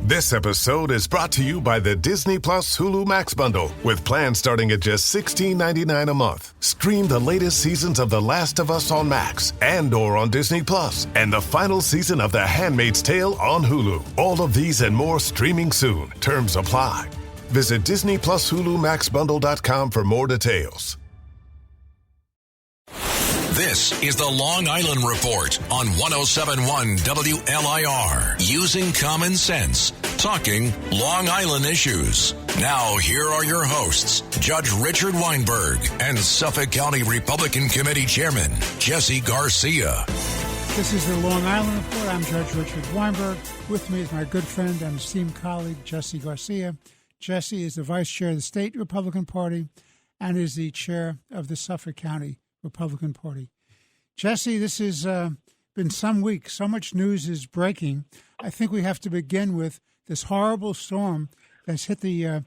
This episode is brought to you by the Disney Plus Hulu Max bundle with plans starting at just $16.99 a month. Stream the latest seasons of The Last of Us on Max, Andor on Disney Plus, and the final season of The Handmaid's Tale on Hulu. All of these and more streaming soon. Terms apply. Visit Disney Plus Hulu Max Bundle.com for more details. This is the Long Island Report on 107.1 WLIR. Using common sense, talking Long Island issues. Now, here are your hosts, Judge Richard Weinberg and Suffolk County Republican Committee Chairman Jesse Garcia. This is the Long Island Report. I'm Judge Richard Weinberg. With me is my good friend and esteemed colleague, Jesse Garcia. Jesse is the vice chair of the state Republican Party and is the chair of the Suffolk County Republican Party. Jesse, this has been some weeks. So much news is breaking. I think we have to begin with this horrible storm that's hit the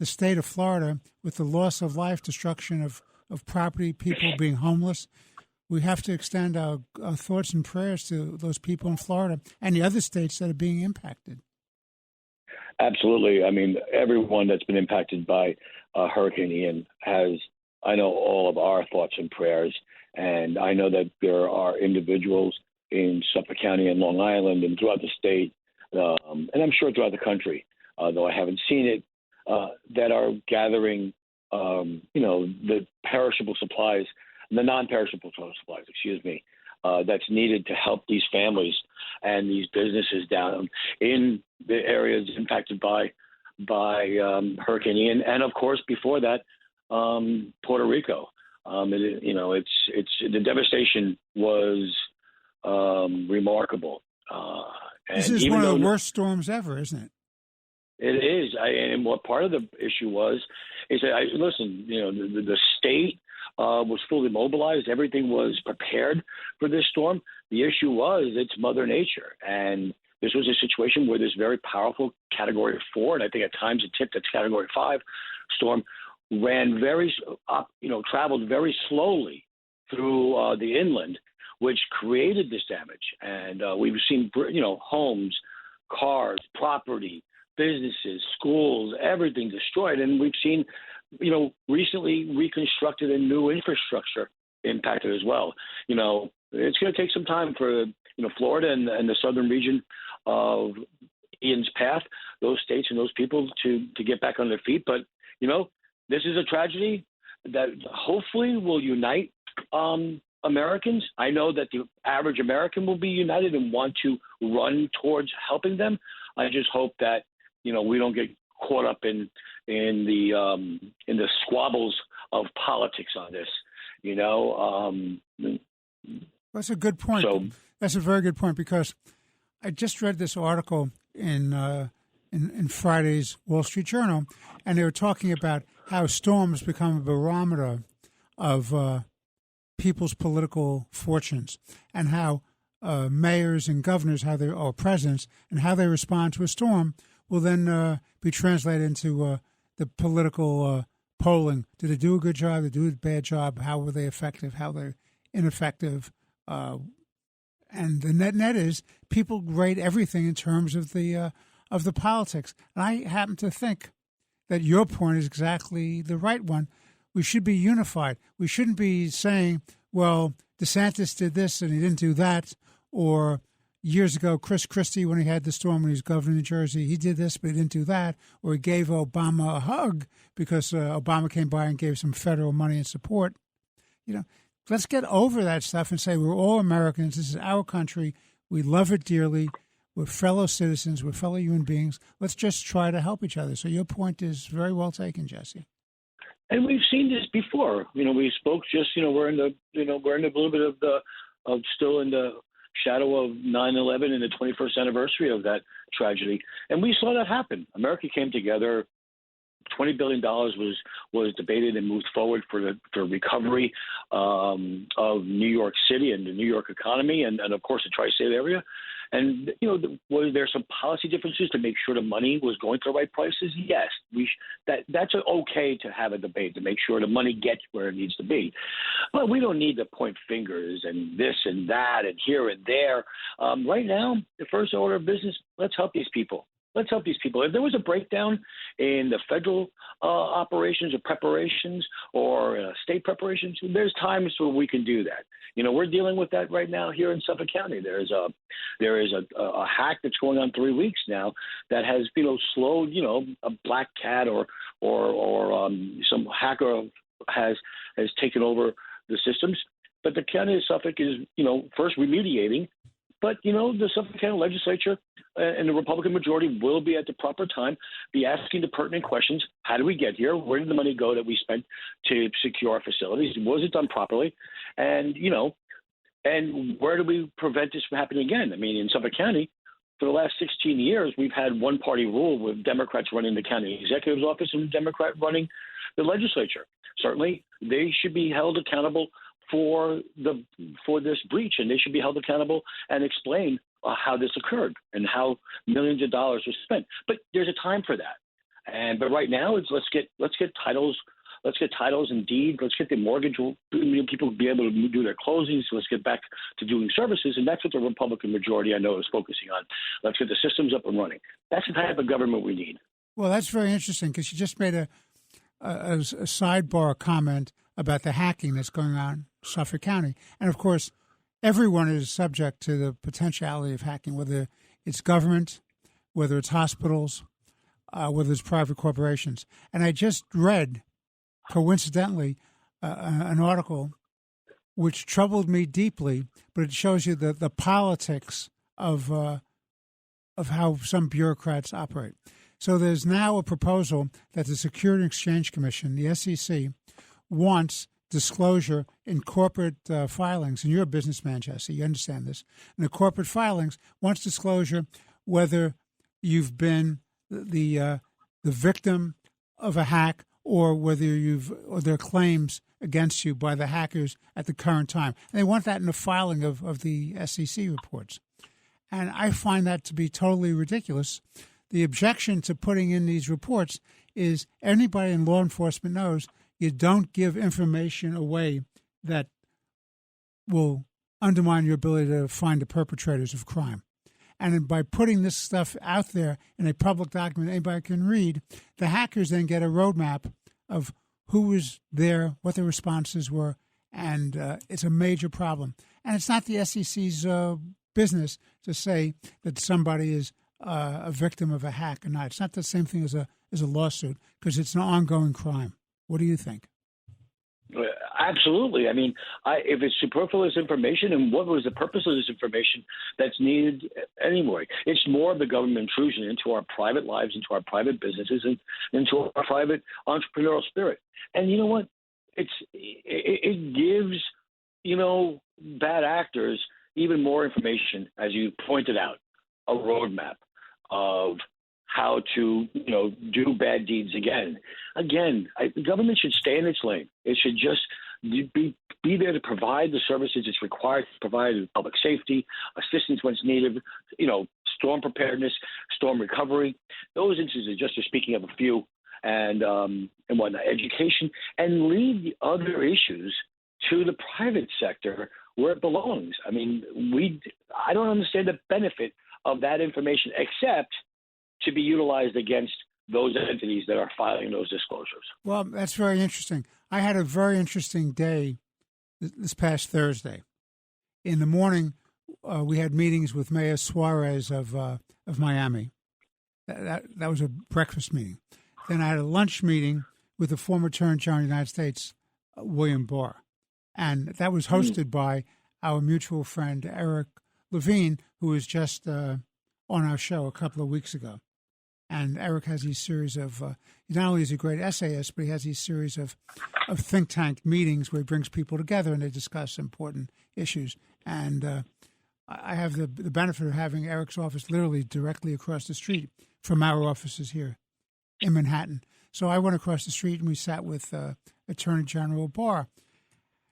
state of Florida with the loss of life, destruction of property, people being homeless. We have to extend our thoughts and prayers to those people in Florida and the other states that are being impacted. Absolutely. I mean, everyone that's been impacted by Hurricane Ian has, I know, all of our thoughts and prayers. And I know that there are individuals in Suffolk County and Long Island and throughout the state, and I'm sure throughout the country, though I haven't seen it, that are gathering, the perishable supplies, the non-perishable supplies, that's needed to help these families and these businesses down in the areas impacted by Hurricane Ian, and of course before that, Puerto Rico. It's the devastation was remarkable. This is one of the worst storms ever, isn't it? It is. And what part of the issue is that the state was fully mobilized. Everything was prepared for this storm. The issue was it's Mother Nature. And this was a situation where this very powerful Category 4, and I think at times it tipped at Category 5 storm, traveled very slowly through the inland, which created this damage. And we've seen, homes, cars, property, businesses, schools, everything destroyed. And we've seen, recently reconstructed and new infrastructure impacted as well. It's going to take some time for, Florida and the southern region of Ian's path, those states and those people to get back on their feet. But, this is a tragedy that hopefully will unite Americans. I know that the average American will be united and want to run towards helping them. I just hope that, we don't get caught up in the squabbles of politics on this, That's a good point. That's a very good point, because I just read this article in Friday's Wall Street Journal, and they were talking about how storms become a barometer of people's political fortunes, and how mayors and governors, or presidents, and how they respond to a storm will then be translated into the political polling. Did they do a good job? Did they do a bad job? How were they effective? How they're ineffective? And the net is people rate everything in terms of the politics. And I happen to think that your point is exactly the right one. We should be unified. We shouldn't be saying, well, DeSantis did this and he didn't do that, or years ago, Chris Christie, when he had the storm when he was governor of New Jersey, he did this but he didn't do that, or he gave Obama a hug because Obama came by and gave some federal money and support. Let's get over that stuff and say we're all Americans. This is our country. We love it dearly. We're fellow citizens. We're fellow human beings. Let's just try to help each other. So your point is very well taken, Jesse. And we've seen this before. We spoke just, we're in a little bit of still in the shadow of 9/11 and the 21st anniversary of that tragedy. And we saw that happen. America came together. $20 billion was debated and moved forward for recovery of New York City and the New York economy and of course, the tri-state area. And, was there some policy differences to make sure the money was going to the right places? Yes. That's okay to have a debate to make sure the money gets where it needs to be. But we don't need to point fingers and this and that and here and there. Right now, the first order of business, let's help these people. Let's help these people. If there was a breakdown in the federal operations or preparations or state preparations, there's times where we can do that. We're dealing with that right now here in Suffolk County. There is a hack that's going on 3 weeks now that has slowed a black cat or some hacker has taken over the systems. But the county of Suffolk is first remediating. But, the Suffolk County legislature and the Republican majority will be at the proper time be asking the pertinent questions. How did we get here? Where did the money go that we spent to secure our facilities? Was it done properly? And, and where do we prevent this from happening again? I mean, in Suffolk County, for the last 16 years, we've had one-party rule with Democrats running the county executive's office and a Democrat running the legislature. Certainly, they should be held accountable for this breach, and they should be held accountable and explain how this occurred and how millions of dollars were spent. But there's a time for that. But right now, it's let's get titles. Let's get titles and deed. Let's get the mortgage. People be able to do their closings. Let's get back to doing services, and that's what the Republican majority I know is focusing on. Let's get the systems up and running. That's the type of government we need. Well, that's very interesting because you just made a sidebar comment about the hacking that's going on in Suffolk County. And, of course, everyone is subject to the potentiality of hacking, whether it's government, whether it's hospitals, whether it's private corporations. And I just read, coincidentally, an article which troubled me deeply, but it shows you the politics of how some bureaucrats operate. So there's now a proposal that the Securities and Exchange Commission, the SEC, wants disclosure in corporate filings. And you're a businessman, Jesse. You understand this. In the corporate filings, wants disclosure whether you've been the victim of a hack or whether or there are claims against you by the hackers at the current time. And they want that in the filing of the SEC reports. And I find that to be totally ridiculous. The objection to putting in these reports is anybody in law enforcement knows you don't give information away that will undermine your ability to find the perpetrators of crime. And by putting this stuff out there in a public document anybody can read, the hackers then get a roadmap of who was there, what the responses were, and it's a major problem. And it's not the SEC's business to say that somebody is a victim of a hack or not. It's not the same thing as a lawsuit because it's an ongoing crime. What do you think? Absolutely. I mean, if it's superfluous information, and what was the purpose of this information that's needed anyway? It's more of the government intrusion into our private lives, into our private businesses, and into our private entrepreneurial spirit. And you know what? It gives, bad actors even more information, as you pointed out, a roadmap of how to, do bad deeds again. The government should stay in its lane. It should just be there to provide the services it's required to provide, public safety, assistance when it's needed, storm preparedness, storm recovery. Those instances, just speaking of a few, and whatnot, education, and leave the other issues to the private sector where it belongs. I mean, I don't understand the benefit of that information except to be utilized against those entities that are filing those disclosures. Well, that's very interesting. I had a very interesting day this past Thursday. In the morning, we had meetings with Mayor Suarez of Miami. That was a breakfast meeting. Then I had a lunch meeting with the former Attorney General of the United States, William Barr. And that was hosted by our mutual friend, Eric Levine, who was just on our show a couple of weeks ago. And Eric has these series of, not only is he a great essayist, but he has these series of think tank meetings where he brings people together and they discuss important issues. And I have the benefit of having Eric's office literally directly across the street from our offices here in Manhattan. So I went across the street and we sat with Attorney General Barr.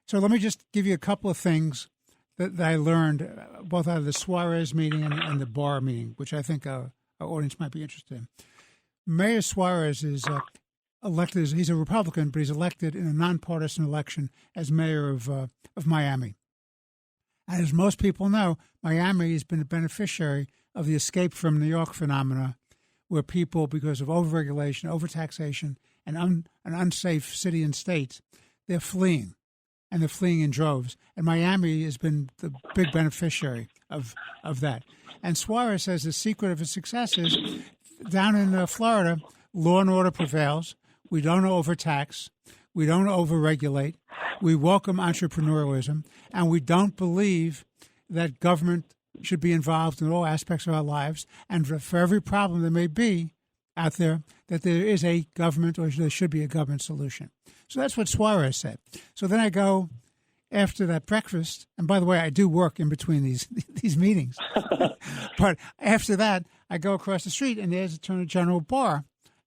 So let me just give you a couple of things that I learned both out of the Suarez meeting and the Barr meeting, which I think our audience might be interested in. Mayor Suarez is elected. He's a Republican, but he's elected in a nonpartisan election as mayor of Miami. And as most people know, Miami has been a beneficiary of the escape from New York phenomena, where people, because of overregulation, overtaxation, and an unsafe city and states, they're fleeing, and they're fleeing in droves. And Miami has been the big beneficiary of that. And Suarez says the secret of his success is down in Florida, law and order prevails. We don't overtax. We don't overregulate. We welcome entrepreneurialism, and we don't believe that government should be involved in all aspects of our lives. And for every problem there may be out there, that there is a government, or there should be a government solution. So that's what Suarez said. So then I go after that breakfast, and by the way, I do work in between these meetings. But after that, I go across the street, and there's Attorney General Barr.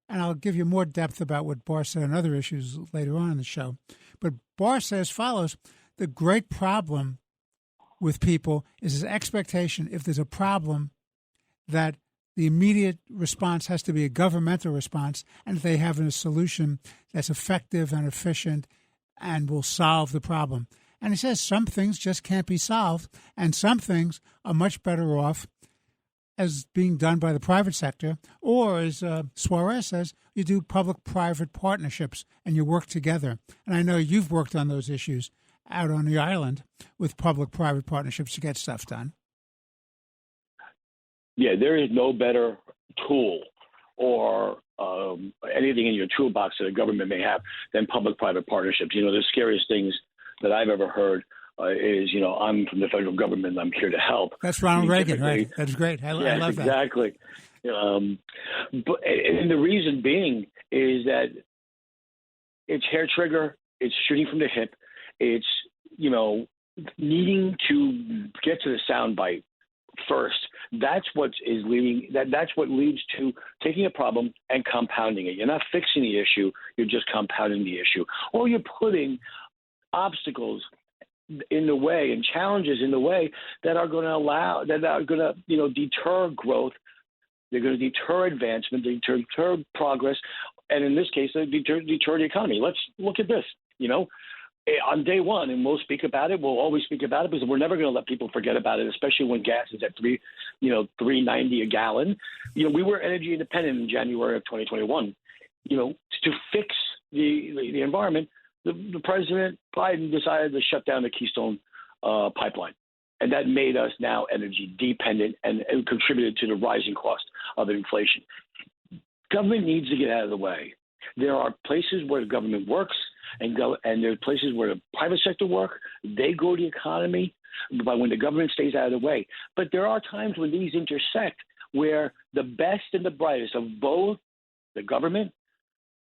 And I'll give you more depth about what Barr said on other issues later on in the show. But Barr says follows: the great problem with people is his expectation, if there's a problem, that the immediate response has to be a governmental response, and if they have a solution that's effective and efficient and will solve the problem. And he says some things just can't be solved, and some things are much better off as being done by the private sector, or as Suarez says, you do public-private partnerships and you work together. And I know you've worked on those issues out on the island with public-private partnerships to get stuff done. Yeah, there is no better tool or anything in your toolbox that a government may have than public-private partnerships. You know, the scariest things that I've ever heard is, you know, I'm from the federal government and I'm here to help. That's Ronald Reagan, right? That's great. I love that. Exactly. But and the reason being is that it's hair trigger, it's shooting from the hip, it's, you know, needing to get to the soundbite first. That's what is leading. That's what leads to taking a problem and compounding it. You're not fixing the issue; you're just compounding the issue, or you're putting obstacles in the way and challenges in the way that are going to deter growth. They're going to deter advancement, deter progress, and in this case, they deter the economy. Let's look at this. You know, on day one, and we'll speak about it. We'll always speak about it because we're never going to let people forget about it, especially when gas is at $3.90 a gallon. You know, we were energy independent in January of 2021. You know, to fix the environment, the President Biden decided to shut down the Keystone pipeline. And that made us now energy dependent and contributed to the rising cost of inflation. Government needs to get out of the way. There are places where the government works and there are places where the private sector work. They grow the economy, but when the government stays out of the way. But there are times when these intersect where the best and the brightest of both the government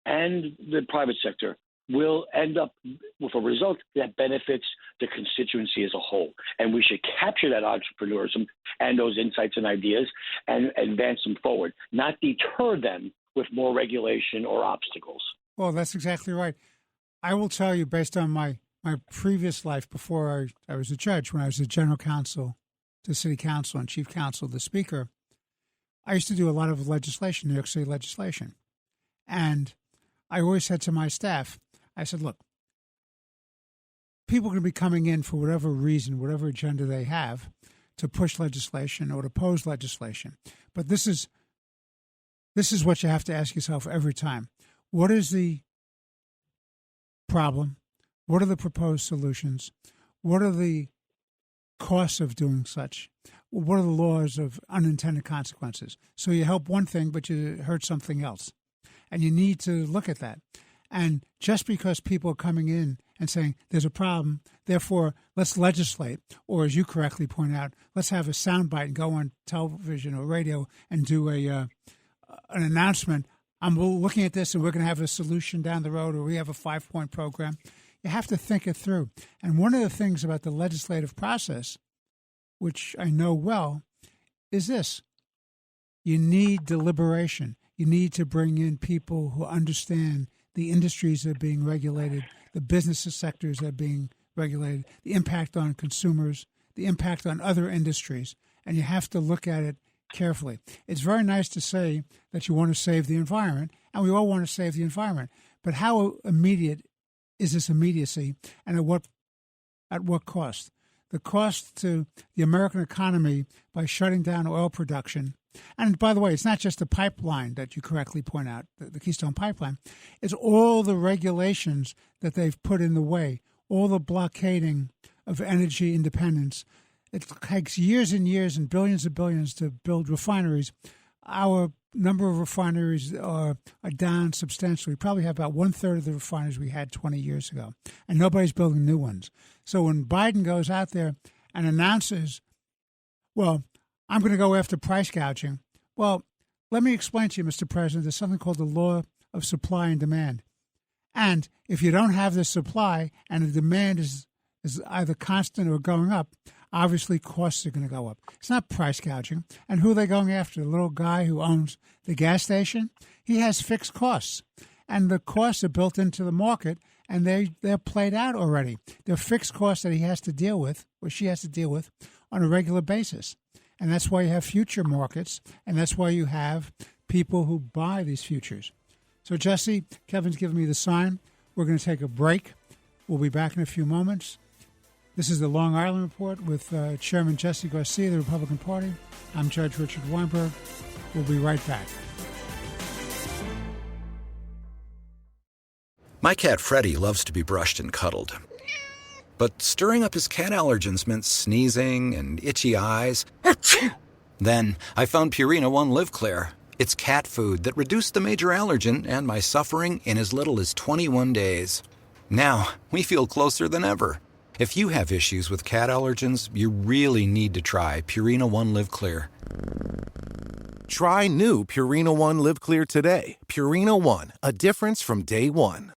and the private sector will end up with a result that benefits the constituency as a whole. And we should capture that entrepreneurism and those insights and ideas and advance them forward, not deter them with more regulation or obstacles. Well, that's exactly right. I will tell you, based on my previous life before I was a judge, when I was the general counsel to city council and chief counsel, the speaker, I used to do a lot of legislation, New York City legislation. And I always said to my staff, I said, look, people are going to be coming in for whatever reason, whatever agenda they have to push legislation or to oppose legislation. But this is what you have to ask yourself every time. What is the problem? What are the proposed solutions? What are the costs of doing such? What are the laws of unintended consequences? So you help one thing, but you hurt something else. And you need to look at that. And just because people are coming in and saying there's a problem, therefore let's legislate, or as you correctly point out, let's have a soundbite and go on television or radio and do an announcement. I'm looking at this and we're going to have a solution down the road, or we have a 5-point program. You have to think it through. And one of the things about the legislative process, which I know well, is this. You need deliberation. You need to bring in people who understand the industries that are being regulated, the business sectors that are being regulated, the impact on consumers, the impact on other industries, and you have to look at it carefully. It's very nice to say that you want to save the environment, and we all want to save the environment, but how immediate is this immediacy, and at what cost? the cost to the American economy by shutting down oil production. And by the way, it's not just the pipeline that you correctly point out, the Keystone Pipeline. It's all the regulations that they've put in the way, all the blockading of energy independence. It takes years and years and billions of billions to build refineries. Our number of refineries are down substantially. We probably have about 1/3 of the refineries we had 20 years ago, and nobody's building new ones. So when Biden goes out there and announces, well, I'm going to go after price gouging. Well, let me explain to you, Mr. President, there's something called the law of supply and demand. And if you don't have the supply and the demand is either constant or going up, obviously costs are going to go up. It's not price gouging. And who are they going after? The little guy who owns the gas station? He has fixed costs. And the costs are built into the market, and they're played out already. They're fixed costs that he has to deal with, or she has to deal with, on a regular basis. And that's why you have future markets, and that's why you have people who buy these futures. So, Jesse, Kevin's giving me the sign. We're going to take a break. We'll be back in a few moments. This is the Long Island Report with Chairman Jesse Garcia, the Republican Party. I'm Judge Richard Weinberg. We'll be right back. My cat Freddie loves to be brushed and cuddled. But stirring up his cat allergens meant sneezing and itchy eyes. Then I found Purina One Live Clear. It's cat food that reduced the major allergen and my suffering in as little as 21 days. Now, we feel closer than ever. If you have issues with cat allergens, you really need to try Purina One Live Clear. Try new Purina One Live Clear today. Purina One, a difference from day one.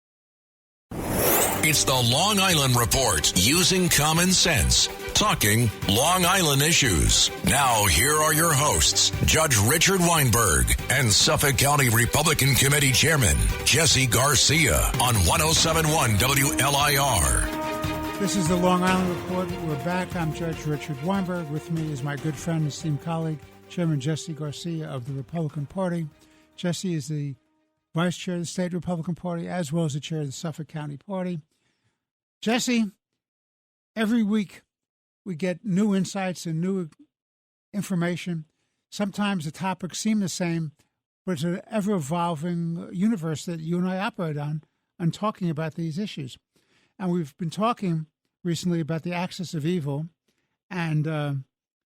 It's the Long Island Report, using common sense, talking Long Island issues. Now, here are your hosts, Judge Richard Weinberg and Suffolk County Republican Committee Chairman Jesse Garcia on 107.1 WLIR. This is the Long Island Report. We're back. I'm Judge Richard Weinberg. With me is my good friend, esteemed colleague, Chairman Jesse Garcia of the Republican Party. Jesse is the Vice Chair of the State Republican Party, as well as the Chair of the Suffolk County Party. Jesse, every week we get new insights and new information. Sometimes the topics seem the same, but it's an ever-evolving universe that you and I operate on talking about these issues. And we've been talking recently about the axis of evil and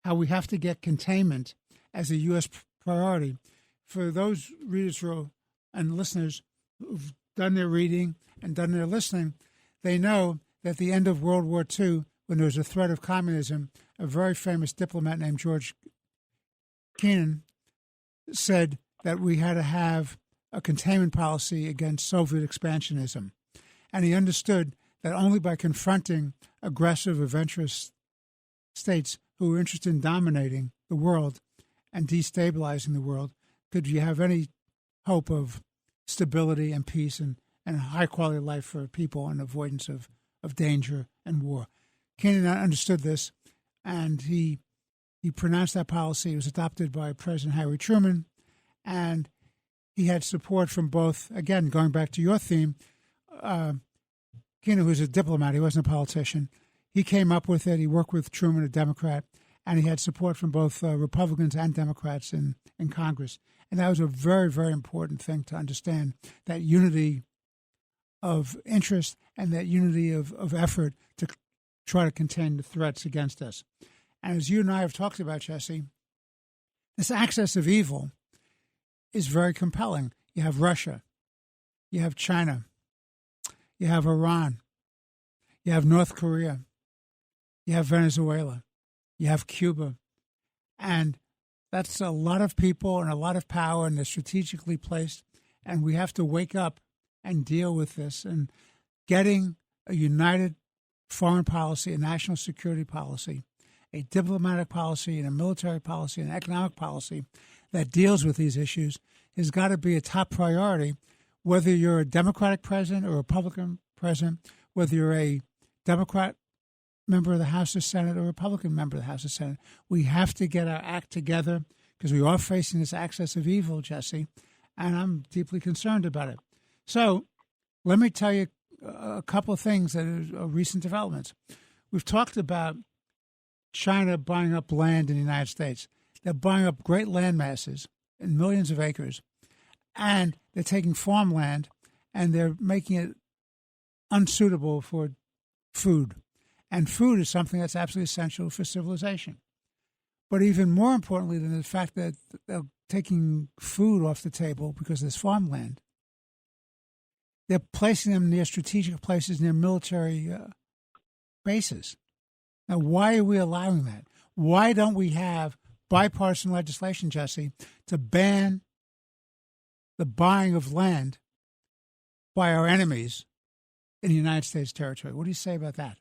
how we have to get containment as a U.S. priority. For those readers and listeners who've done their reading and done their listening, they know that at the end of World War II, when there was a threat of communism, a very famous diplomat named George Kennan said that we had to have a containment policy against Soviet expansionism. And he understood that only by confronting aggressive, adventurous states who were interested in dominating the world and destabilizing the world could you have any hope of stability and peace and a high quality of life for people and avoidance of danger and war. Kennan understood this, and he pronounced that policy. It was adopted by President Harry Truman, and he had support from both, again, going back to your theme, Kennan, who's a diplomat, he wasn't a politician, he came up with it. He worked with Truman, a Democrat, and he had support from both Republicans and Democrats in Congress. And that was a very, very important thing to understand, that unity of interest and that unity of effort to try to contain the threats against us. And as you and I have talked about, Jesse, this axis of evil is very compelling. You have Russia, you have China, you have Iran, you have North Korea, you have Venezuela, you have Cuba, and that's a lot of people and a lot of power, and they're strategically placed, and we have to wake up and deal with this. And getting a united foreign policy, a national security policy, a diplomatic policy, and a military policy, and an economic policy that deals with these issues has got to be a top priority, whether you're a Democratic president or a Republican president, whether you're a Democrat member of the House of Senate or a Republican member of the House of Senate. We have to get our act together because we are facing this axis of evil, Jesse, and I'm deeply concerned about it. So let me tell you a couple of things that are recent developments. We've talked about China buying up land in the United States. They're buying up great land masses in millions of acres, and they're taking farmland and they're making it unsuitable for food. And food is something that's absolutely essential for civilization. But even more importantly than the fact that they're taking food off the table because there's farmland, they're placing them near strategic places, near military bases. Now, why are we allowing that? Why don't we have bipartisan legislation, Jesse, to ban the buying of land by our enemies in the United States territory? What do you say about that?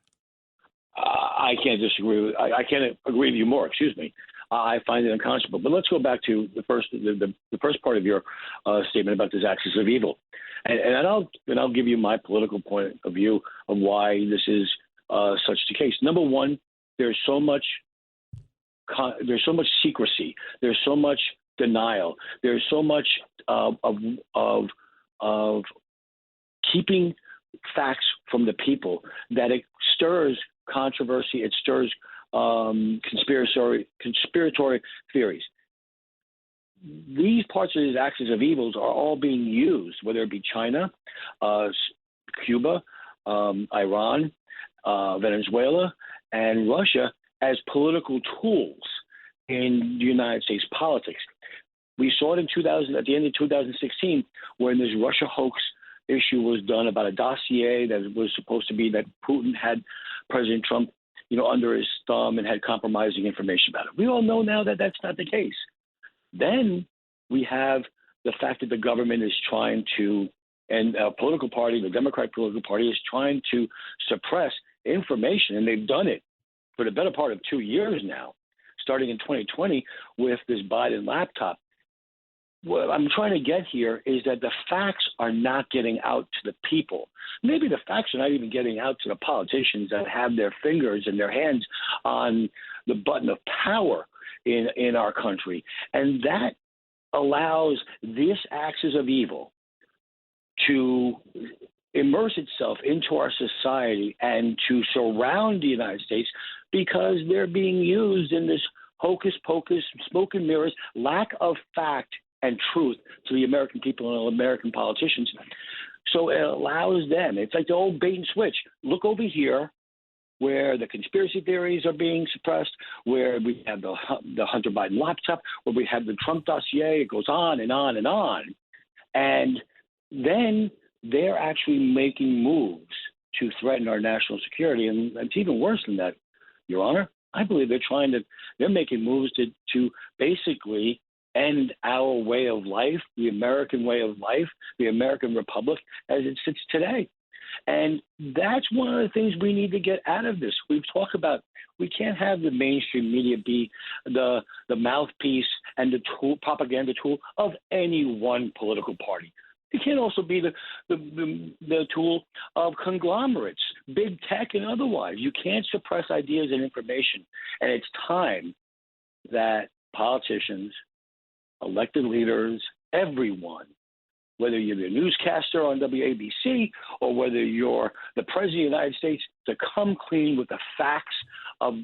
I can't disagree. I can't agree with you more. Excuse me. I find it unconscionable. But let's go back to the first part of your statement about this axis of evil, and I'll give you my political point of view of why this is such the case. Number one, there's so much secrecy. There's so much denial. There's so much of keeping facts from the people that it stirs controversy. It stirs conspiratory theories. These parts of these axis of evils are all being used, whether it be China, Cuba, Iran, Venezuela, and Russia, as political tools in the United States politics. We saw it at the end of 2016, when this Russia hoax issue was done about a dossier that was supposed to be that Putin had President Trump, under his thumb and had compromising information about it. We all know now that that's not the case. Then we have the fact that the government is trying to, and a political party, the Democratic political party, is trying to suppress information, and they've done it for the better part of 2 years now, starting in 2020 with this Biden laptop. What I'm trying to get here is that the facts are not getting out to the people. Maybe the facts are not even getting out to the politicians that have their fingers and their hands on the button of power in our country. And that allows this axis of evil to immerse itself into our society and to surround the United States, because they're being used in this hocus pocus, smoke and mirrors, lack of fact and truth to the American people and American politicians. So it allows them, it's like the old bait and switch. Look over here where the conspiracy theories are being suppressed, where we have the Hunter Biden laptop, where we have the Trump dossier. It goes on and on and on. And then they're actually making moves to threaten our national security. And it's even worse than that, Your Honor. I believe they're making moves to basically end our way of life, the American way of life, the American republic as it sits today. And that's one of the things we need to get out of this. We've talked about we can't have the mainstream media be the mouthpiece and the propaganda tool of any one political party. It can also be the tool of conglomerates, big tech and otherwise. You can't suppress ideas and information. And it's time that politicians, elected leaders, everyone, whether you're the newscaster on WABC or whether you're the President of the United States, to come clean with the facts of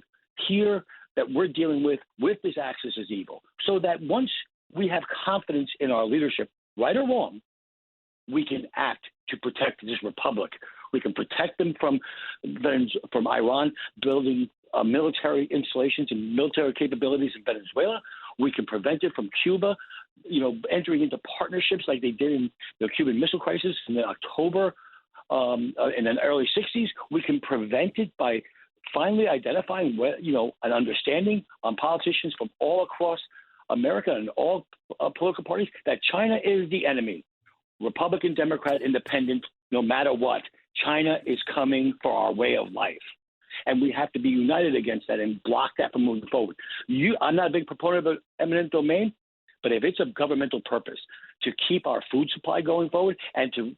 here that we're dealing with this axis is evil, so that once we have confidence in our leadership, right or wrong, we can act to protect this republic. We can protect them from Iran building military installations and military capabilities in Venezuela. We can prevent it from Cuba, entering into partnerships like they did in the Cuban Missile Crisis in October in the early 60s. We can prevent it by finally identifying, an understanding on politicians from all across America and all political parties that China is the enemy. Republican, Democrat, Independent, no matter what, China is coming for our way of life. And we have to be united against that and block that from moving forward. I'm not a big proponent of eminent domain, but if it's a governmental purpose to keep our food supply going forward and to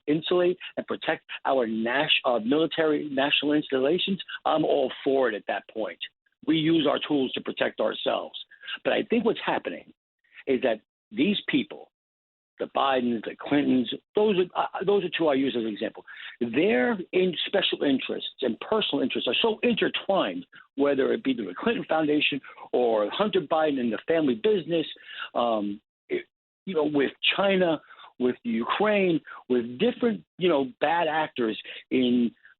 insulate and protect our military national installations, I'm all for it at that point. We use our tools to protect ourselves. But I think what's happening is that these people the Bidens, the Clintons, those are two I use as an example. Their special interests and personal interests are so intertwined, whether it be the Clinton Foundation or Hunter Biden and the family business, with China, with Ukraine, with different, bad actors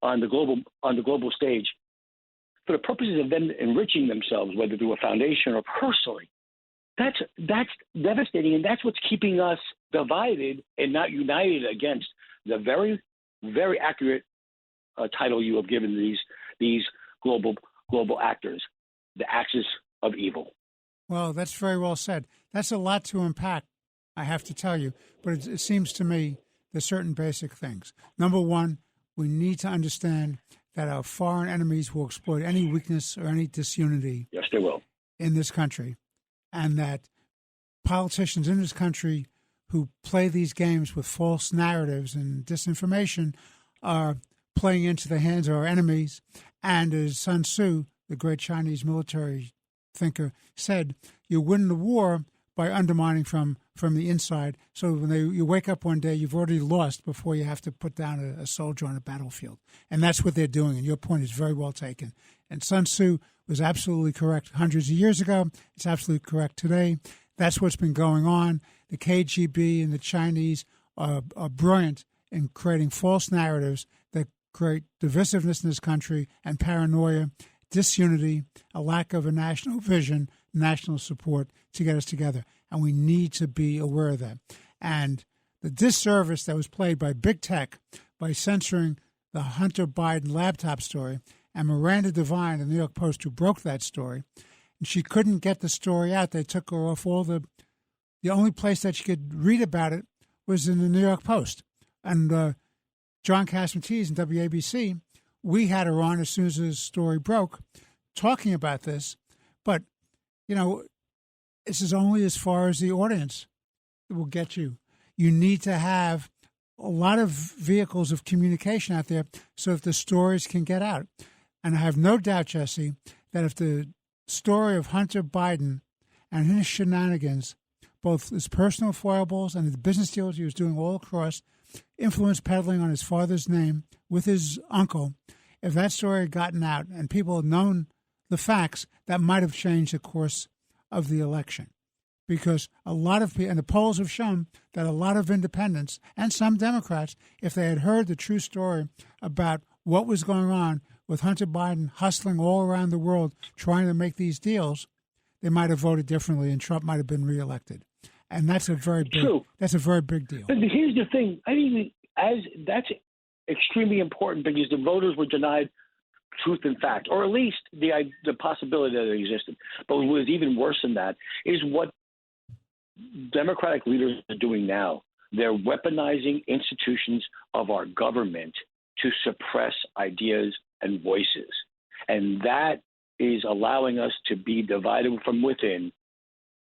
on the global stage, for the purposes of them enriching themselves, whether through a foundation or personally. That's devastating, and that's what's keeping us divided and not united against the very, very accurate title you have given these global actors, the axis of evil. Well, that's very well said. That's a lot to unpack, I have to tell you, but it seems to me there's certain basic things. Number one, we need to understand that our foreign enemies will exploit any weakness or any disunity. Yes, they will. In this country. And that politicians in this country who play these games with false narratives and disinformation are playing into the hands of our enemies. And as Sun Tzu, the great Chinese military thinker, said, you win the war by undermining from the inside. So when you wake up one day, you've already lost before you have to put down a soldier on a battlefield. And that's what they're doing. And your point is very well taken. And Sun Tzu was absolutely correct hundreds of years ago. It's absolutely correct today. That's what's been going on. The KGB and the Chinese are brilliant in creating false narratives that create divisiveness in this country and paranoia, disunity, a lack of a national vision, national support to get us together. And we need to be aware of that. And the disservice that was played by big tech by censoring the Hunter Biden laptop story, and Miranda Devine, the New York Post, who broke that story, and she couldn't get the story out. They took her off the only place that she could read about it was in the New York Post. And John Cassimatidis in WABC, we had her on as soon as the story broke, talking about this. But, this is only as far as the audience will get you. You need to have a lot of vehicles of communication out there so that the stories can get out. And I have no doubt, Jesse, that if the story of Hunter Biden and his shenanigans, both his personal foibles and the business deals he was doing all across, influence peddling on his father's name with his uncle, if that story had gotten out and people had known the facts, that might have changed the course of the election. Because a lot of people, and the polls have shown that a lot of independents and some Democrats, if they had heard the true story about what was going on with Hunter Biden hustling all around the world trying to make these deals, they might have voted differently and Trump might have been reelected. And that's a very big deal. But here's the thing. I mean, that's extremely important because the voters were denied truth and fact, or at least the possibility that it existed. But what was even worse than that is what Democratic leaders are doing now. They're weaponizing institutions of our government to suppress ideas and voices. And that is allowing us to be divided from within,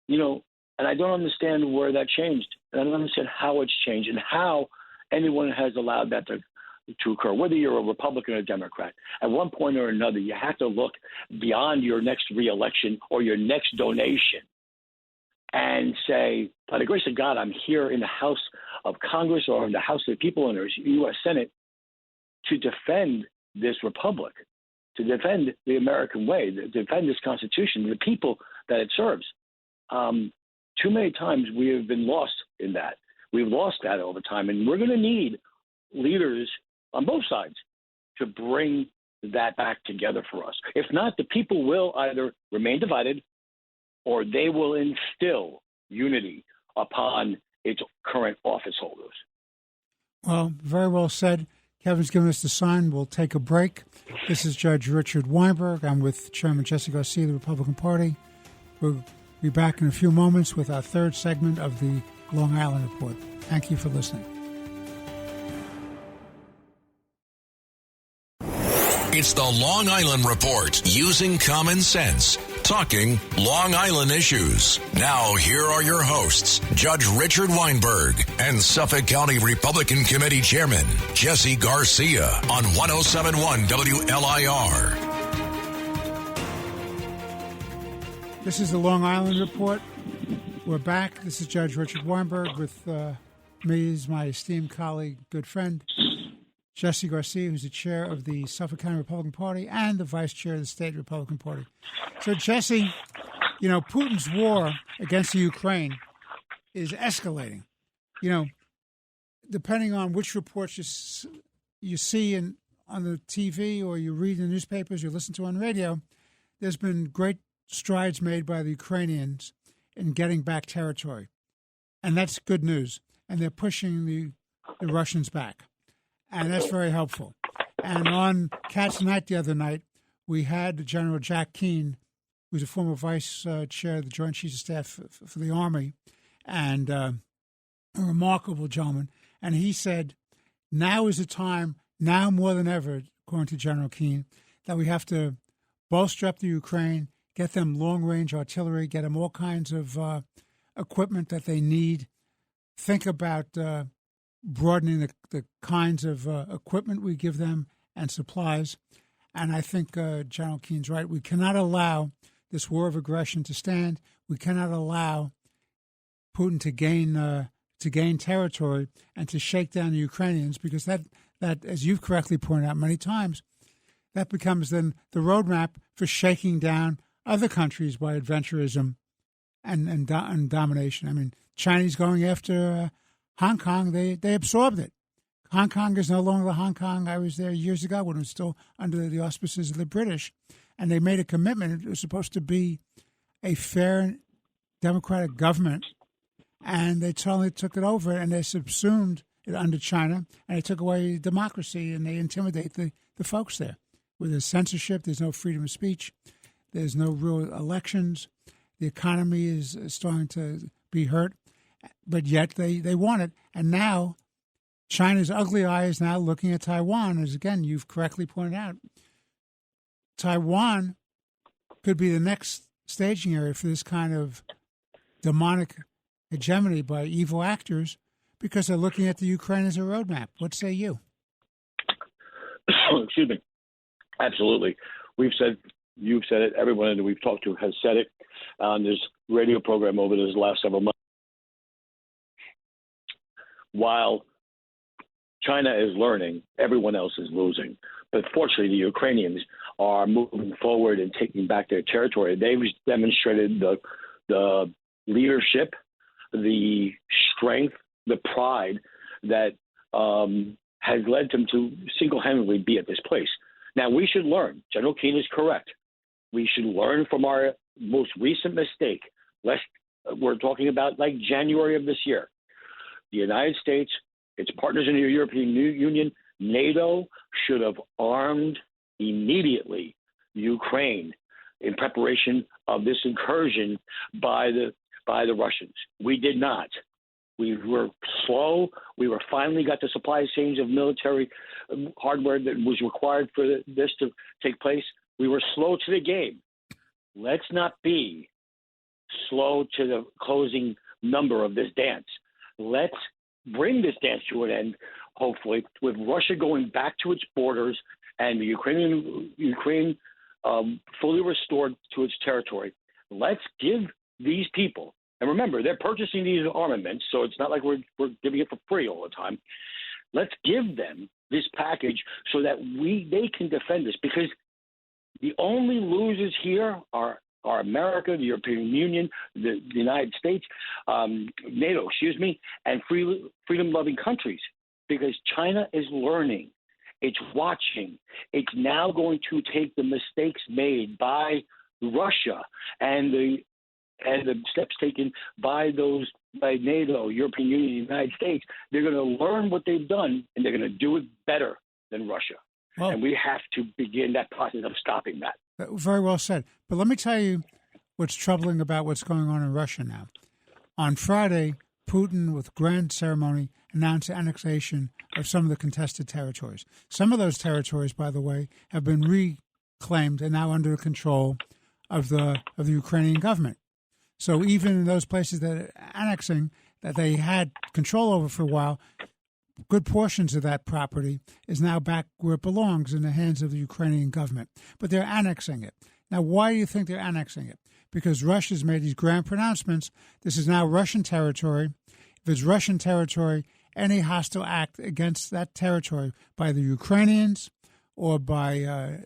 and I don't understand where that changed. And I don't understand how it's changed and how anyone has allowed that to occur, whether you're a Republican or a Democrat. At one point or another, you have to look beyond your next reelection or your next donation and say, by the grace of God, I'm here in the House of Congress or in the House of the People in the U.S. Senate to defend this republic, to defend the American way, to defend this Constitution, the people that it serves. Too many times we have been lost in that. We've lost that over time, and we're going to need leaders on both sides to bring that back together for us. If not, the people will either remain divided or they will instill unity upon its current office holders. Well, very well said. Kevin's given us the sign. We'll take a break. This is Judge Richard Weinberg. I'm with Chairman Jesse Garcia of the Republican Party. We'll be back in a few moments with our third segment of the Long Island Report. Thank you for listening. It's the Long Island Report, using common sense, talking Long Island issues. Now, here are your hosts, Judge Richard Weinberg and Suffolk County Republican Committee Chairman Jesse Garcia on 107.1 WLIR. This is the Long Island Report. We're back. This is Judge Richard Weinberg. With me is my esteemed colleague, good friend, Jesse Garcia, who's the chair of the Suffolk County Republican Party and the vice chair of the state Republican Party. So, Jesse, you know, Putin's war against the Ukraine is escalating. You know, depending on which reports you see on the TV or you read in the newspapers, you listen to on radio, there's been great strides made by the Ukrainians in getting back territory. And that's good news. And they're pushing the Russians back. And that's very helpful. And on Cats Night the other night, we had General Jack Keane, who's a former vice chair of the Joint Chiefs of Staff for the Army, and a remarkable gentleman. And he said, now is the time, now more than ever, according to General Keane, that we have to bolster up the Ukraine, get them long-range artillery, get them all kinds of equipment that they need. Think about broadening the kinds of equipment we give them and supplies. And I think General Keene's right. We cannot allow this war of aggression to stand. We cannot allow Putin to gain territory and to shake down the Ukrainians, because that, as you've correctly pointed out many times, that becomes then the roadmap for shaking down other countries by adventurism and domination. I mean, China's going after Hong Kong. They absorbed it. Hong Kong is no longer the Hong Kong I was there years ago when it was still under the auspices of the British. And they made a commitment. It was supposed to be a fair democratic government. And they totally took it over, and they subsumed it under China, and they took away democracy, and they intimidate the folks there. Where there's censorship, there's no freedom of speech, there's no real elections. The economy is starting to be hurt, but yet they want it. And now China's ugly eye is now looking at Taiwan, as, again, you've correctly pointed out. Taiwan could be the next staging area for this kind of demonic hegemony by evil actors, because they're looking at the Ukraine as a roadmap. What say you? Excuse me. Absolutely. You've said it, everyone that we've talked to has said it on this radio program over this last several months. While China is learning, everyone else is losing. But fortunately, the Ukrainians are moving forward and taking back their territory. They've demonstrated the leadership, the strength, the pride that has led them to single-handedly be at this place. Now, we should learn. General Keane is correct. We should learn from our most recent mistake. We're talking about like January of this year. The United States, its partners in the European Union, NATO should have armed immediately Ukraine in preparation of this incursion by the Russians. We did not. We were slow. We finally got the supply chains of military hardware that was required for this to take place. We were slow to the game. Let's not be slow to the closing number of this dance. Let's bring this dance to an end, hopefully, with Russia going back to its borders and the Ukraine fully restored to its territory. Let's give these people, and remember, they're purchasing these armaments, so it's not like we're giving it for free all the time. Let's give them this package so that they can defend us, because the only losers here are America, the European Union, the United States, NATO, and freedom-loving countries, because China is learning. It's watching. It's now going to take the mistakes made by Russia and the steps taken by NATO, European Union, United States. They're going to learn what they've done, and they're going to do it better than Russia. Well, and we have to begin that process of stopping that. Very well said. But let me tell you what's troubling about what's going on in Russia now. On Friday, Putin, with grand ceremony, announced the annexation of some of the contested territories. Some of those territories, by the way, have been reclaimed and now under the control of the Ukrainian government. So even in those places that are annexing, that they had control over for a while, good portions of that property is now back where it belongs, in the hands of the Ukrainian government. But they're annexing it. Now, why do you think they're annexing it? because Russia's made these grand pronouncements. This is now Russian territory. If it's Russian territory, any hostile act against that territory by the Ukrainians or by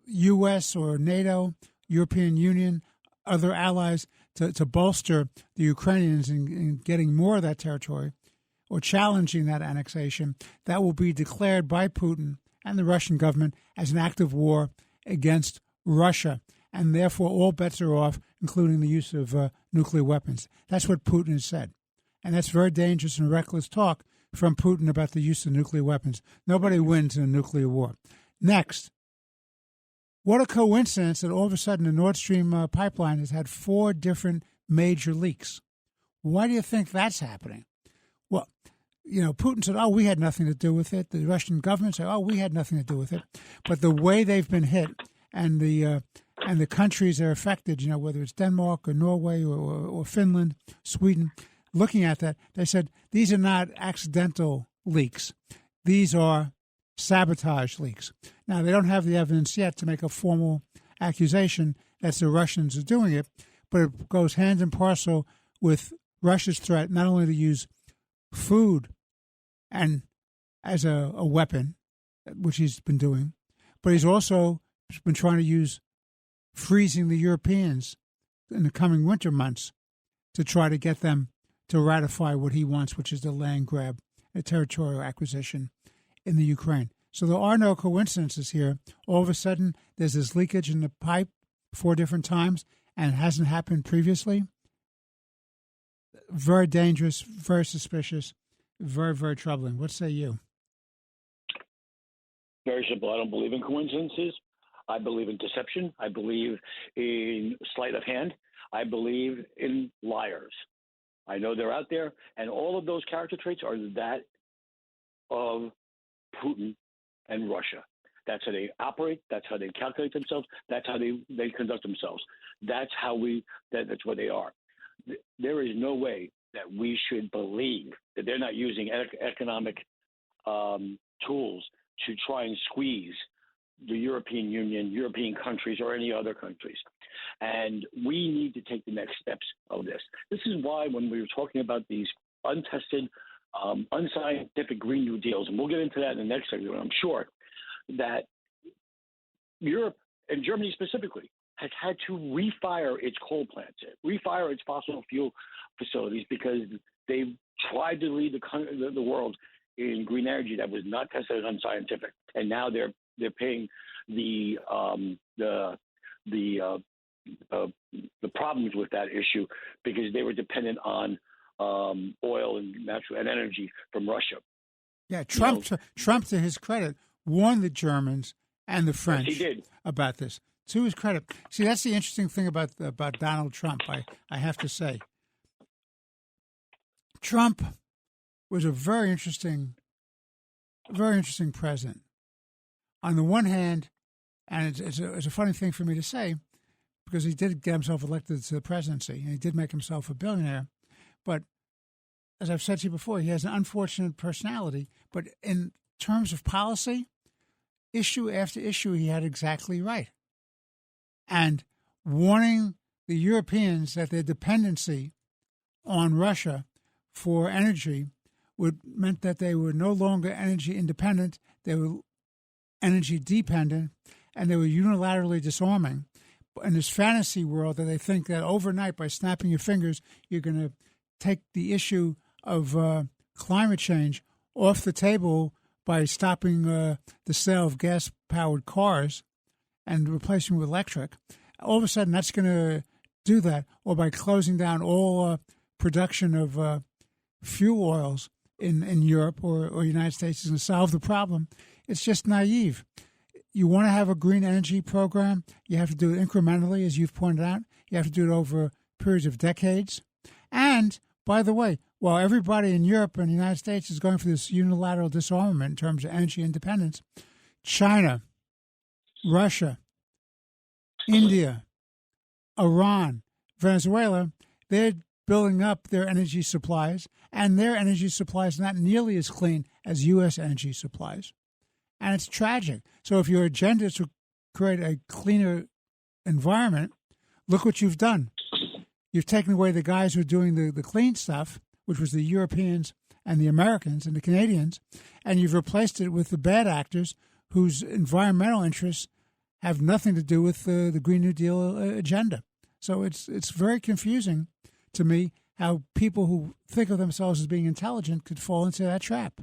U.S. or NATO, European Union, other allies to bolster the Ukrainians in getting more of that territory or challenging that annexation, that will be declared by Putin and the Russian government as an act of war against Russia. And therefore, all bets are off, including the use of nuclear weapons. That's what Putin has said. And that's very dangerous and reckless talk from Putin about the use of nuclear weapons. Nobody wins in a nuclear war. Next, what a coincidence that all of a sudden the Nord Stream pipeline has had 4 different major leaks. Why do you think that's happening? Well, Putin said, we had nothing to do with it. The Russian government said, we had nothing to do with it. But the way they've been hit and the countries that are affected, whether it's Denmark or Norway or Finland, Sweden, looking at that, they said, these are not accidental leaks. These are sabotage leaks. Now, they don't have the evidence yet to make a formal accusation that the Russians are doing it, but it goes hand in parcel with Russia's threat not only to use food and as a weapon, which he's been doing, but he's also been trying to use freezing the Europeans in the coming winter months to try to get them to ratify what he wants, which is the land grab, a territorial acquisition in the Ukraine. So there are no coincidences here. All of a sudden, there's this leakage in the pipe 4 different times, and it hasn't happened previously. Very dangerous, very suspicious, very, very troubling. What say you? Very simple. I don't believe in coincidences. I believe in deception. I believe in sleight of hand. I believe in liars. I know they're out there, and all of those character traits are that of Putin and Russia. That's how they operate. That's how they calculate themselves. That's how they conduct themselves. That's that's what they are. There is no way that we should believe that they're not using economic tools to try and squeeze the European Union, European countries, or any other countries. And we need to take the next steps of this. This is why when we were talking about these untested, unscientific Green New Deals, and we'll get into that in the next segment, I'm sure, that Europe and Germany specifically has had to refire its coal plants, refire its fossil fuel facilities, because they've tried to lead the world in green energy that was not tested and unscientific, and now they're paying the problems with that issue because they were dependent on oil and natural and energy from Russia. Yeah, Trump, to his credit, warned the Germans and the French about this. To his credit. See, that's the interesting thing about Donald Trump, I have to say. Trump was a very interesting president. On the one hand, and it's a funny thing for me to say, because he did get himself elected to the presidency, and he did make himself a billionaire. But as I've said to you before, he has an unfortunate personality. But in terms of policy, issue after issue, he had exactly right. And warning the Europeans that their dependency on Russia for energy meant that they were no longer energy independent, they were energy dependent, and they were unilaterally disarming. In this fantasy world that they think that overnight, by snapping your fingers, you're going to take the issue of climate change off the table by stopping the sale of gas-powered cars and replacing with electric. All of a sudden, that's going to do that, or by closing down all production of fuel oils in Europe or United States is going to solve the problem. It's just naive. You want to have a green energy program, you have to do it incrementally, as you've pointed out. You have to do it over periods of decades. And, by the way, while everybody in Europe and the United States is going for this unilateral disarmament in terms of energy independence, China, Russia, India, Iran, Venezuela, they're building up their energy supplies, and their energy supplies are not nearly as clean as U.S. energy supplies. And it's tragic. So if your agenda is to create a cleaner environment, look what you've done. You've taken away the guys who are doing the clean stuff, which was the Europeans and the Americans and the Canadians, and you've replaced it with the bad actors whose environmental interests have nothing to do with the Green New Deal agenda. So it's very confusing to me how people who think of themselves as being intelligent could fall into that trap.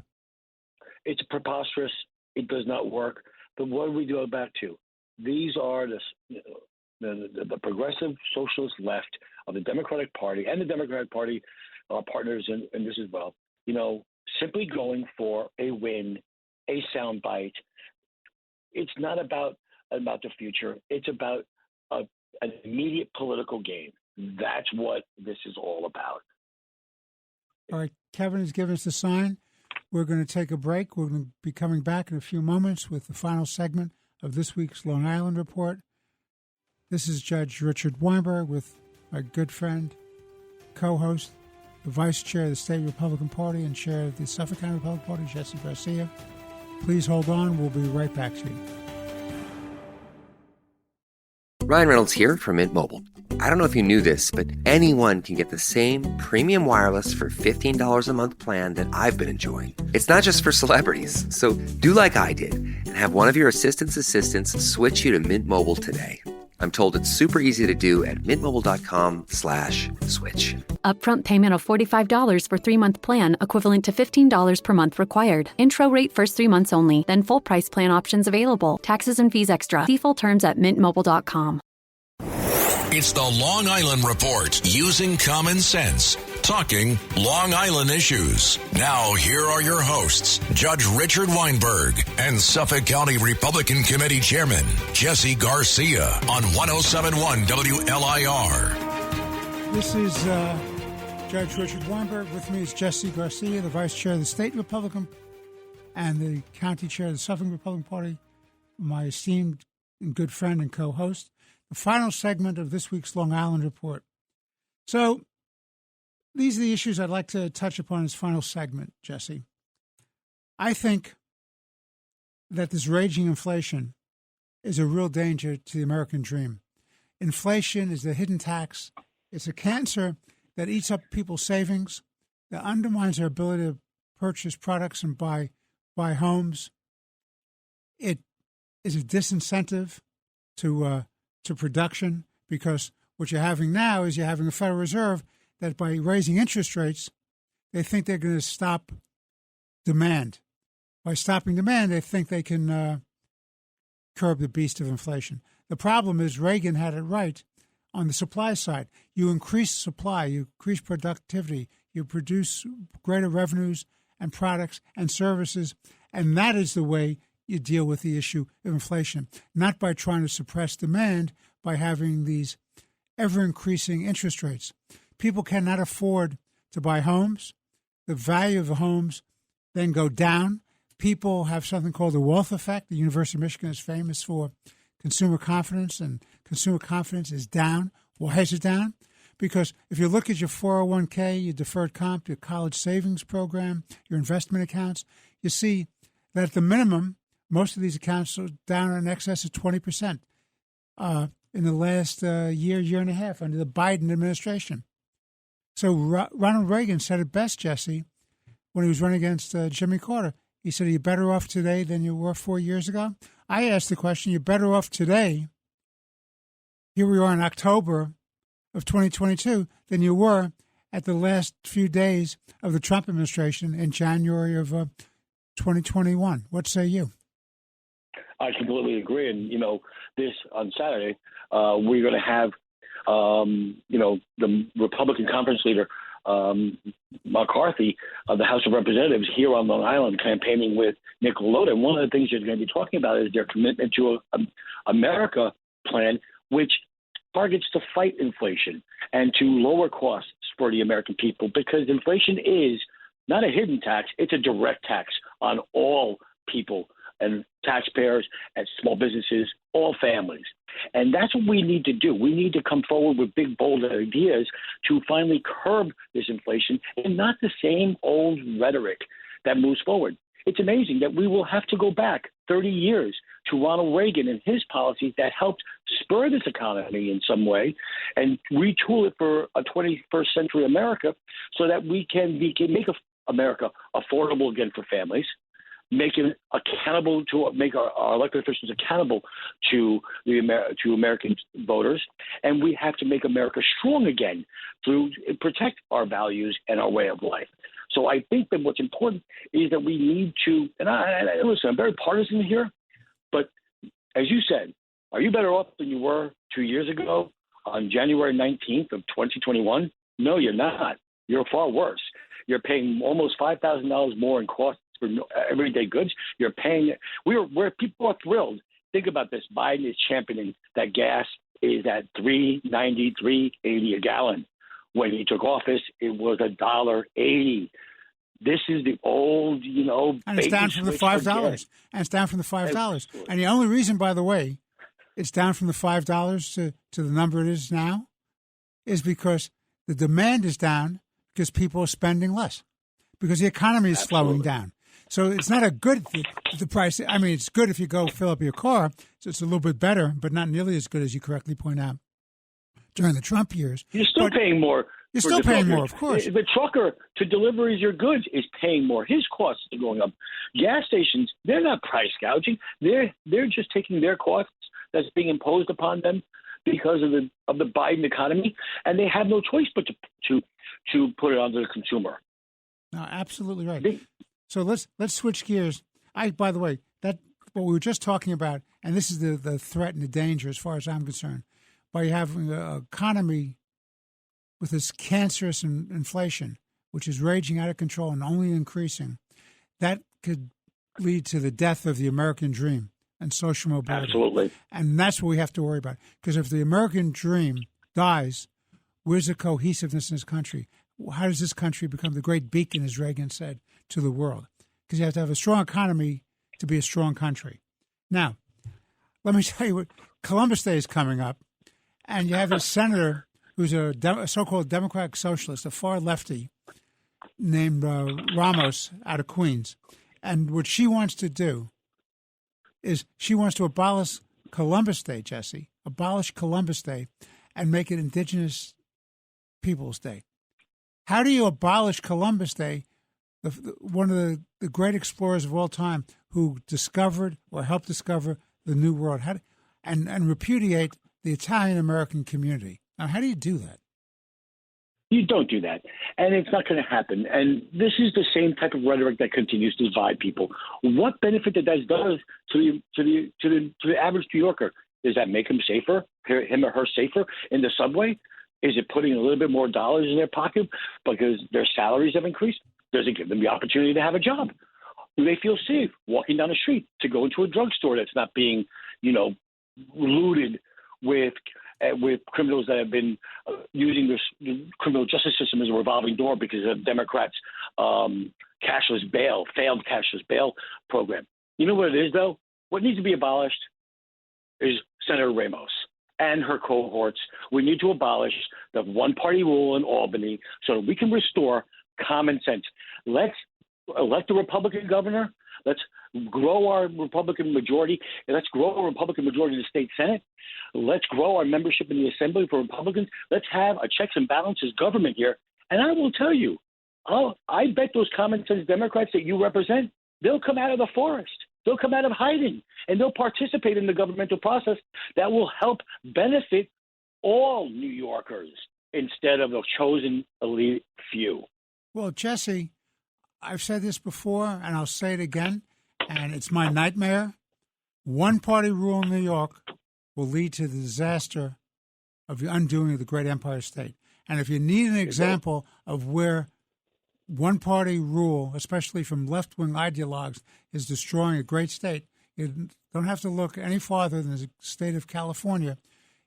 It's preposterous. It does not work. But what do we do about it? These are the progressive socialist left of the Democratic Party and the Democratic Party partners in this as well, simply going for a win, a soundbite. It's not about the future. It's about an immediate political gain. That's what this is all about. All right, Kevin has given us the sign. We're going to take a break. We're going to be coming back in a few moments with the final segment of this week's Long Island Report. This is Judge Richard Weinberg with my good friend, co-host, the Vice Chair of the State Republican Party and Chair of the Suffolk County Republican Party, Jesse Garcia. Please hold on. We'll be right back to you. Ryan Reynolds here from Mint Mobile. I don't know if you knew this, but anyone can get the same premium wireless for $15 a month plan that I've been enjoying. It's not just for celebrities. So do like I did and have one of your assistants switch you to Mint Mobile today. I'm told it's super easy to do at mintmobile.com/switch. Upfront payment of $45 for 3-month plan, equivalent to $15 per month required. Intro rate first 3 months only, then full price plan options available. Taxes and fees extra. See full terms at mintmobile.com. It's the Long Island Report, using common sense, talking Long Island issues. Now, here are your hosts, Judge Richard Weinberg and Suffolk County Republican Committee Chairman Jesse Garcia on 107.1 WLIR. This is Judge Richard Weinberg. With me is Jesse Garcia, the Vice Chair of the State Republican and the County Chair of the Suffolk Republican Party, my esteemed and good friend and co-host. The final segment of this week's Long Island Report. So these are the issues I'd like to touch upon in this final segment, Jesse. I think that this raging inflation is a real danger to the American dream. Inflation is the hidden tax. It's a cancer that eats up people's savings, that undermines their ability to purchase products and buy homes. It is a disincentive to production, because what you're having now is you're having a Federal Reserve that by raising interest rates, they think they're going to stop demand. By stopping demand, they think they can curb the beast of inflation. The problem is Reagan had it right on the supply side. You increase supply, you increase productivity, you produce greater revenues and products and services, and that is the way you deal with the issue of inflation, not by trying to suppress demand by having these ever-increasing interest rates. People cannot afford to buy homes. The value of the homes then go down. People have something called the wealth effect. The University of Michigan is famous for consumer confidence, and consumer confidence is down. Why is it down? Because if you look at your 401k, your deferred comp, your college savings program, your investment accounts, you see that at the minimum, most of these accounts are down in excess of 20% in the last year and a half under the Biden administration. So Ronald Reagan said it best, Jesse, when he was running against Jimmy Carter. He said, are you better off today than you were 4 years ago? I asked the question, you're better off today, here we are in October of 2022, than you were at the last few days of the Trump administration in January of 2021. What say you? I completely agree. And, this on Saturday, we're going to have, the Republican conference leader, McCarthy of the House of Representatives here on Long Island campaigning with Nick Lota. And one of the things they're going to be talking about is their commitment to a America plan, which targets to fight inflation and to lower costs for the American people, because inflation is not a hidden tax. It's a direct tax on all people and taxpayers and small businesses, all families. And that's what we need to do. We need to come forward with big, bold ideas to finally curb this inflation, and not the same old rhetoric that moves forward. it's amazing that we will have to go back 30 years to Ronald Reagan and his policies that helped spur this economy in some way and retool it for a 21st century America so that we can make America affordable again for families, make it accountable to make our elected officials accountable to to American voters, and we have to make America strong again through protect our values and our way of life. So I think that what's important is that we need to, and I listen, I'm very partisan here, but as you said, are you better off than you were 2 years ago on January 19th of 2021? No, you're not. You're far worse. You're paying almost $5,000 more in costs for everyday goods. You're paying where people are thrilled. Think about this. Biden is championing that gas is at $3.90, $3.80 a gallon. When he took office, it was $1.80. This is the old, and it's down from the $5. And it's down from the $5. And the only reason, by the way, it's down from the $5 to the number it is now is because the demand is down because people are spending less, because the economy is slowing down. So it's not a good the price. I mean, it's good if you go fill up your car, so it's a little bit better, but not nearly as good as you correctly point out during the Trump years. You're still paying more. You're still paying more, of course. The trucker to deliver your goods is paying more. His costs are going up. Gas stations, they're not price gouging. They're just taking their costs that's being imposed upon them because of the Biden economy, and they have no choice but to put it onto the consumer. No, absolutely right. So let's switch gears. By the way, that what we were just talking about, and this is the threat and the danger as far as I'm concerned, by having an economy with this cancerous inflation, which is raging out of control and only increasing, that could lead to the death of the American dream and social mobility. Absolutely. And that's what we have to worry about. Because if the American dream dies, where's the cohesiveness in this country? How does this country become the great beacon, as Reagan said, to the world? Because you have to have a strong economy to be a strong country. Now, let me tell you what, Columbus Day is coming up, and you have a senator who's a so-called Democratic socialist, a far lefty, named Ramos out of Queens. And what she wants to do is she wants to abolish Columbus Day, Jesse, abolish Columbus Day and make it Indigenous Peoples Day. How do you abolish Columbus Day, one of the great explorers of all time who discovered or helped discover the New World, and repudiate the Italian-American community? Now, how do you do that? You don't do that, and it's not going to happen. And this is the same type of rhetoric that continues to divide people. What benefit that does to the average New Yorker? Does that make him safer, him or her safer in the subway? Is it putting a little bit more dollars in their pocket because their salaries have increased? Does it give them the opportunity to have a job? Do they feel safe walking down the street to go into a drugstore that's not being, looted with criminals that have been using the criminal justice system as a revolving door because of Democrats' failed cashless bail program? You know what it is, though? What needs to be abolished is Senator Ramos and her cohorts. We need to abolish the one-party rule in Albany so that we can restore common sense. Let's elect a Republican governor. Let's grow our Republican majority. Let's grow a Republican majority in the state Senate. Let's grow our membership in the Assembly for Republicans. Let's have a checks and balances government here. And I will tell you, I bet those common sense Democrats that you represent, they'll come out of the forest. They'll come out of hiding, and they'll participate in the governmental process that will help benefit all New Yorkers instead of the chosen elite few. Well, Jesse, I've said this before, and I'll say it again, and it's my nightmare. One-party rule in New York will lead to the disaster of the undoing of the great Empire State. And if you need an example of where one-party rule, especially from left-wing ideologues, is destroying a great state, you don't have to look any farther than the state of California.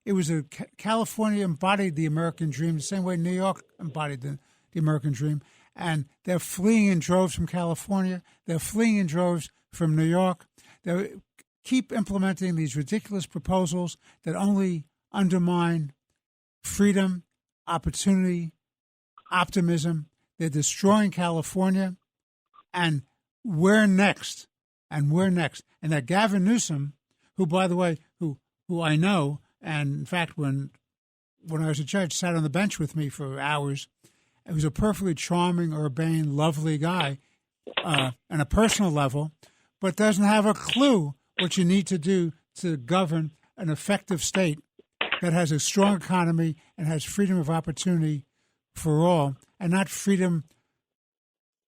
It was California embodied the American dream the same way New York embodied the American dream. And they're fleeing in droves from California. They're fleeing in droves from New York. They keep implementing these ridiculous proposals that only undermine freedom, opportunity, optimism. They're destroying California. And we're next, and we're next. And that Gavin Newsom, who, by the way, who I know, and in fact, when I was a judge, sat on the bench with me for hours. He was a perfectly charming, urbane, lovely guy on a personal level, but doesn't have a clue what you need to do to govern an effective state that has a strong economy and has freedom of opportunity for all, and not freedom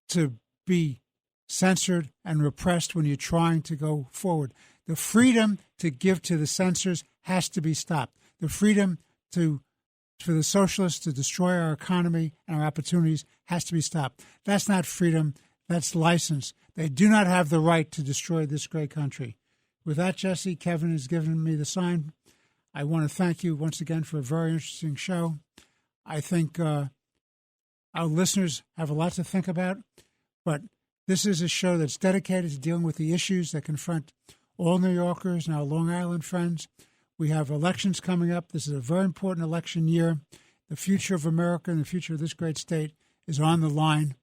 to be censored and repressed when you're trying to go forward. The freedom to give to the censors has to be stopped. The freedom for the socialists to destroy our economy and our opportunities has to be stopped. That's not freedom. That's license. They do not have the right to destroy this great country. With that, Jesse, Kevin has given me the sign. I want to thank you once again for a very interesting show. I think our listeners have a lot to think about, but this is a show that's dedicated to dealing with the issues that confront all New Yorkers and our Long Island friends. We have elections coming up. This is a very important election year. The future of America and the future of this great state is on the line,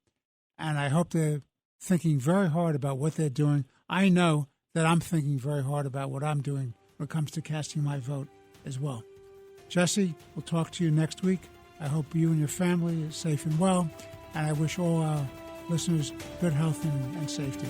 and I hope they're thinking very hard about what they're doing. I know that I'm thinking very hard about what I'm doing when it comes to casting my vote as well. Jesse, we'll talk to you next week. I hope you and your family are safe and well, and I wish all our listeners good health and safety.